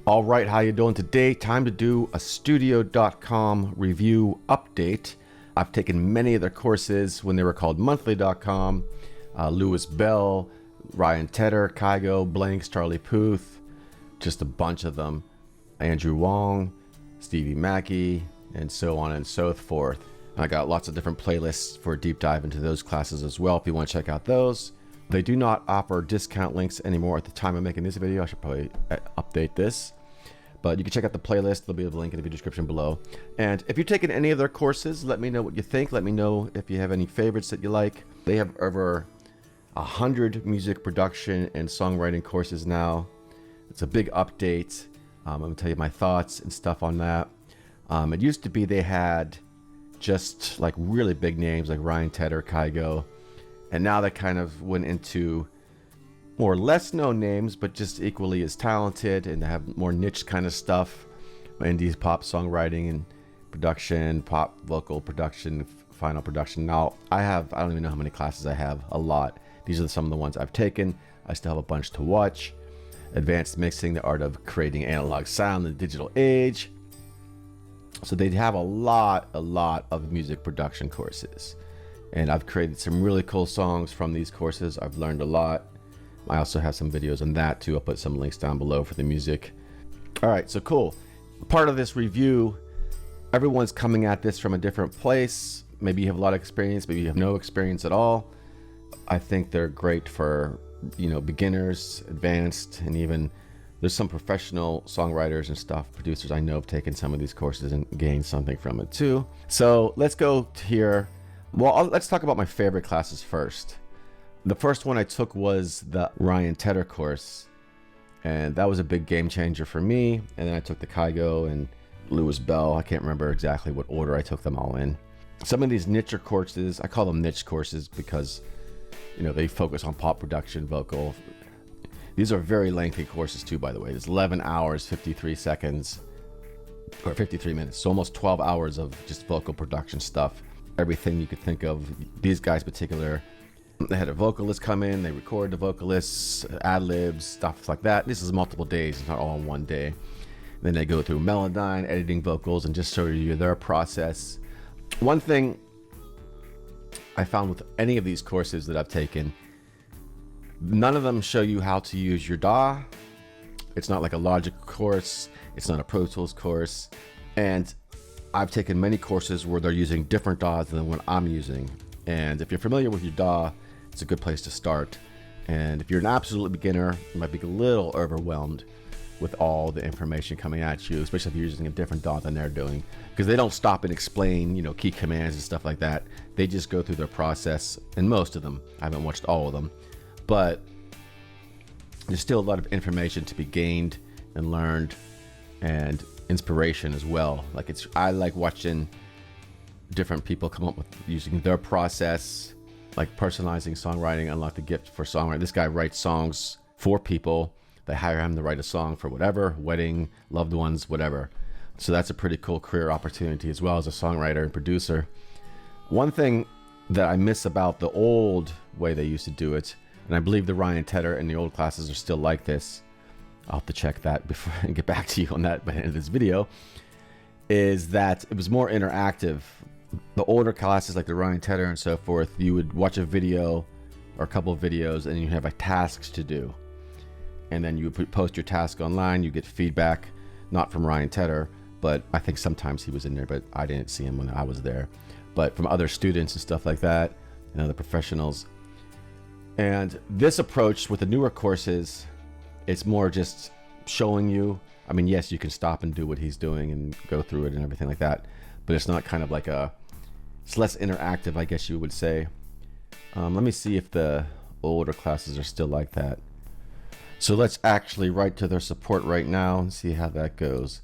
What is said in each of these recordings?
All right, how you doing today? Time to do a studio.com review update. I've taken many of their courses when they were called monthly.com. Lewis Bell, Ryan Tedder, KYGO, Blanks, Charlie Puth, just a bunch of them. Andrew Wong, Stevie Mackey, and so on and so forth. I got lots of different playlists for a deep dive into those classes as well if you want to check out those. They do not offer discount links anymore at the time of making this video. I should probably update this. But you can check out the playlist. There'll be a link in the video description below. And if you've taken any of their courses, let me know what you think. Let me know if you have any favorites that you like. They have over 100 music production and songwriting courses now. It's a big update. I'm going to tell you my thoughts and stuff on that. It used to be they had just like really big names like Ryan Tedder, KYGO. And now they kind of went into more less known names, but just equally as talented, and they have more niche kind of stuff. Indie pop songwriting and production, pop vocal production, final production. Now I don't even know how many classes I have, a lot. These are some of the ones I've taken. I still have a bunch to watch. Advanced mixing, the art of creating analog sound in the digital age. So they have a lot of music production courses. And I've created some really cool songs from these courses. I've learned a lot. I also have some videos on that too. I'll put some links down below for the music. All right, so cool. Part of this review, everyone's coming at this from a different place. Maybe you have a lot of experience, maybe you have no experience at all. I think they're great for, beginners, advanced, and even there's some professional songwriters and stuff, producers I know have taken some of these courses and gained something from it too. So let's go here. Well, let's talk about my favorite classes first. The first one I took was the Ryan Tedder course, and that was a big game changer for me. And then I took the KYGO and Lewis Bell. I can't remember exactly what order I took them all in. Some of these niche courses, I call them niche courses because, they focus on pop production, vocal. These are very lengthy courses too, by the way. It's 11 hours, 53 seconds, or 53 minutes. So almost 12 hours of just vocal production stuff. Everything you could think of. These guys in particular, they had a vocalist come in, they record the vocalists, ad-libs, stuff like that. This is multiple days, it's not all in one day. Then they go through Melodyne, editing vocals, and just show you their process. One thing I found with any of these courses that I've taken, none of them show you how to use your DAW. It's not like a Logic course, it's not a Pro Tools course, and I've taken many courses where they're using different DAWs than what I'm using. And if you're familiar with your DAW, it's a good place to start. And if you're an absolute beginner, you might be a little overwhelmed with all the information coming at you, especially if you're using a different DAW than they're doing, because they don't stop and explain, key commands and stuff like that. They just go through their process, and most of them, I haven't watched all of them, but there's still a lot of information to be gained and learned, and inspiration as well. I like watching different people come up with using their process, like personalizing songwriting, unlock the gift for songwriting. This guy writes songs for people. They hire him to write a song for whatever, wedding, loved ones, whatever. So that's a pretty cool career opportunity as well as a songwriter and producer. One thing that I miss about the old way they used to do it, and I believe the Ryan Tedder and the old classes are still like this, I'll have to check that before I get back to you on that by the end of this video, is that it was more interactive. The older classes like the Ryan Tedder and so forth, you would watch a video or a couple of videos and you have tasks to do. And then you would post your task online, you get feedback, not from Ryan Tedder, but I think sometimes he was in there, but I didn't see him when I was there. But from other students and stuff like that, and other professionals. And this approach with the newer courses, it's more just showing you. I mean, yes, you can stop and do what he's doing and go through it and everything like that, but it's not kind of like it's less interactive, I guess you would say. Let me see if the older classes are still like that. So let's actually write to their support right now and see how that goes.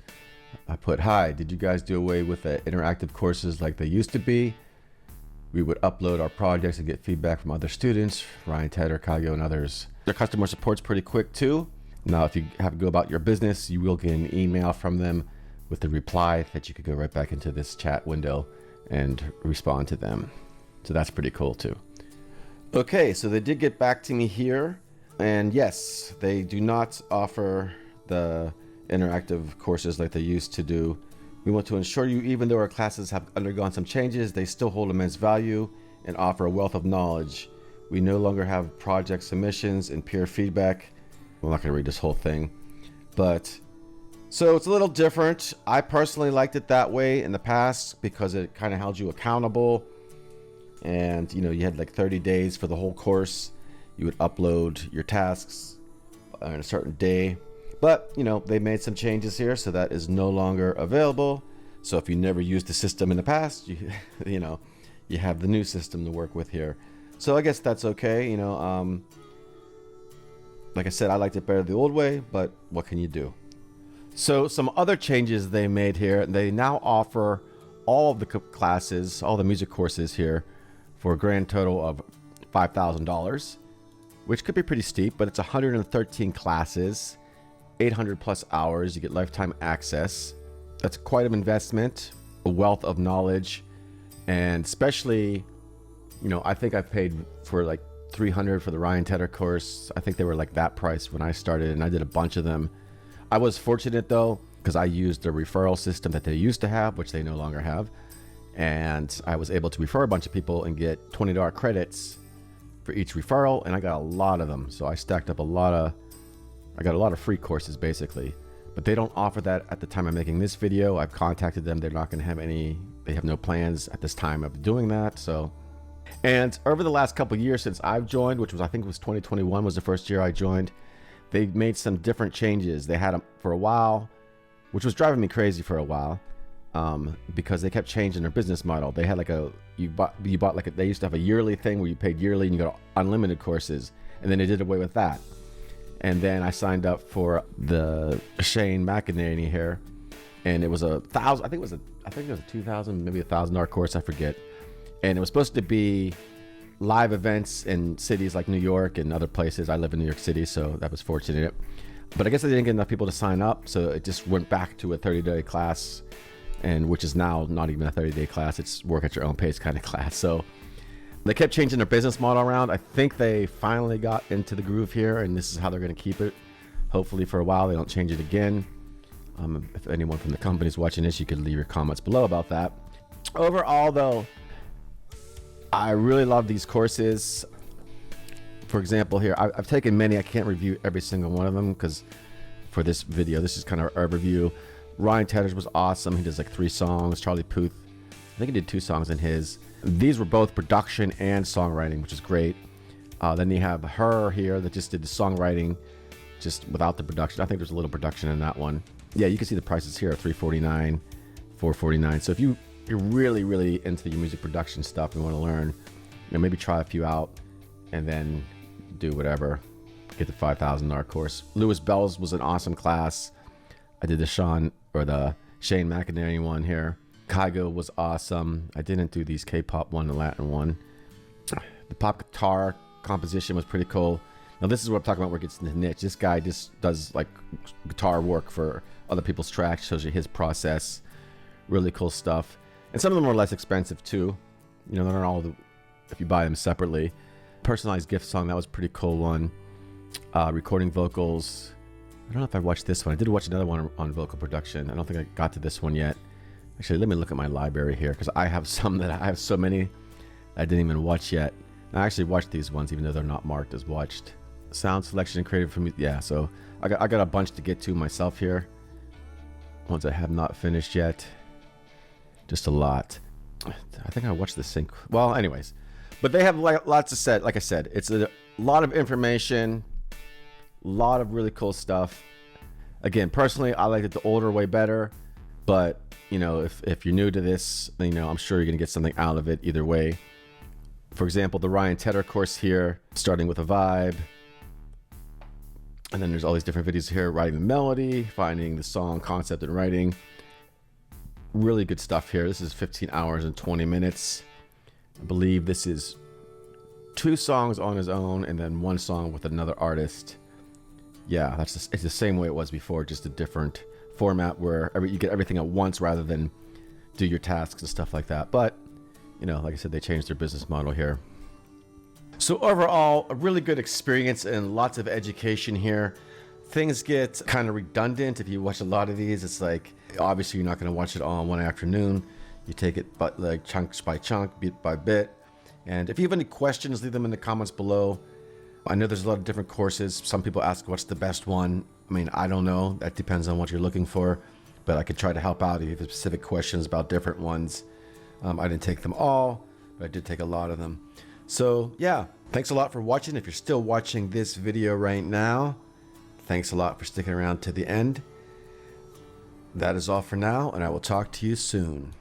I put, hi, did you guys do away with the interactive courses like they used to be? We would upload our projects and get feedback from other students, Ryan Tedder, KYGO, and others. Their customer support's pretty quick too. Now, if you have to go about your business, you will get an email from them with the reply that you could go right back into this chat window and respond to them. So that's pretty cool too. Okay, so they did get back to me here. And yes, they do not offer the interactive courses like they used to do. We want to ensure you, even though our classes have undergone some changes, they still hold immense value and offer a wealth of knowledge. We no longer have project submissions and peer feedback. I'm not going to read this whole thing, but so it's a little different. I personally liked it that way in the past because it kind of held you accountable, and you know, you had like 30 days for the whole course. You would upload your tasks on a certain day. But, you know, they made some changes here, so that is no longer available. So if you never used the system in the past, you know, you have the new system to work with here. So I guess that's okay. You know, like I said, I liked it better the old way, but what can you do? So some other changes they made here, they now offer all of the classes, all the music courses here for a grand total of $5,000, which could be pretty steep, but it's 113 classes. 800 plus hours, you get lifetime access. That's quite an investment, a wealth of knowledge, and especially, you know, I think I paid for like 300 for the Ryan Tedder course. I think they were like that price when I started, and I did a bunch of them. I was fortunate though, because I used the referral system that they used to have, which they no longer have, and I was able to refer a bunch of people and get $20 credits for each referral, and I got a lot of them. So I stacked up I got a lot of free courses basically, but they don't offer that at the time I'm making this video. I've contacted them. They're not going to have they have no plans at this time of doing that. So, and over the last couple of years since I've joined, which was, I think it was 2021 was the first year I joined, they made some different changes. They had them for a while, which was driving me crazy for a while, because they kept changing their business model. They had like you bought like they used to have a yearly thing where you paid yearly and you got unlimited courses, and then they did away with that. And then I signed up for the Shane McAnany here, and it was $1,000. I think it was a $2,000, maybe $1,000 course. I forget. And it was supposed to be live events in cities like New York and other places. I live in New York City, so that was fortunate. But I guess I didn't get enough people to sign up, so it just went back to a 30-day class, and which is now not even a 30-day class. It's work at your own pace kind of class. So they kept changing their business model around. I think they finally got into the groove here, and this is how they're going to keep it. Hopefully for a while they don't change it again. If anyone from the company is watching this, you could leave your comments below about that. Overall though, I really love these courses. For example here, I've taken many. I can't review every single one of them because for this video, this is kind of a review. Ryan Tedder's was awesome. He does like 3 songs. Charlie Puth, I think he did 2 songs in his. These were both production and songwriting, which is great. Then you have H.E.R here that just did the songwriting, just without the production. I think there's a little production in that one. Yeah, you can see the prices here, $349, $449. So if you're really, really into your music production stuff and want to learn, you know, maybe try a few out and then do whatever. Get the $5,000 course. Lewis Bell's was an awesome class. I did the Shane McAnany one here. KYGO was awesome. I didn't do these K-pop one, the Latin one. The pop guitar composition was pretty cool. Now this is what I'm talking about where it gets in the niche. This guy just does like guitar work for other people's tracks, shows you his process. Really cool stuff. And some of them are less expensive too. You know, they're not all if you buy them separately. Personalized gift song, that was a pretty cool one. Recording vocals. I don't know if I watched this one. I did watch another one on vocal production. I don't think I got to this one yet. Actually, let me look at my library here because I have some that I have so many I didn't even watch yet. I actually watched these ones even though they're not marked as watched. Sound selection and creative for me. Yeah, so I got a bunch to get to myself here. Ones I have not finished yet. Just a lot. I think I watched the sync. Well, anyways, but they have lots of set. Like I said, it's a lot of information, a lot of really cool stuff. Again, personally, I liked it the older way better. But you know, if you're new to this, you know, I'm sure you're gonna get something out of it either way. For example, the Ryan Tedder course here, starting with a vibe. And then there's all these different videos here, writing the melody, finding the song concept and writing. Really good stuff here. This is 15 hours and 20 minutes. I believe this is 2 songs on his own and then 1 song with another artist. Yeah, it's the same way it was before, just a different format where you get everything at once rather than do your tasks and stuff like that. But, you know, like I said, they changed their business model here. So overall, a really good experience and lots of education here. things get kind of redundant. If you watch a lot of these, it's like, obviously you're not going to watch it all in one afternoon. You take it but like chunks by chunk, bit by bit. And if you have any questions, leave them in the comments below. I know there's a lot of different courses. Some people ask what's the best one. I mean, I don't know. That depends on what you're looking for, but I could try to help out if you have specific questions about different ones. I didn't take them all, but I did take a lot of them. So yeah, thanks a lot for watching. If you're still watching this video right now, thanks a lot for sticking around to the end. That is all for now, and I will talk to you soon.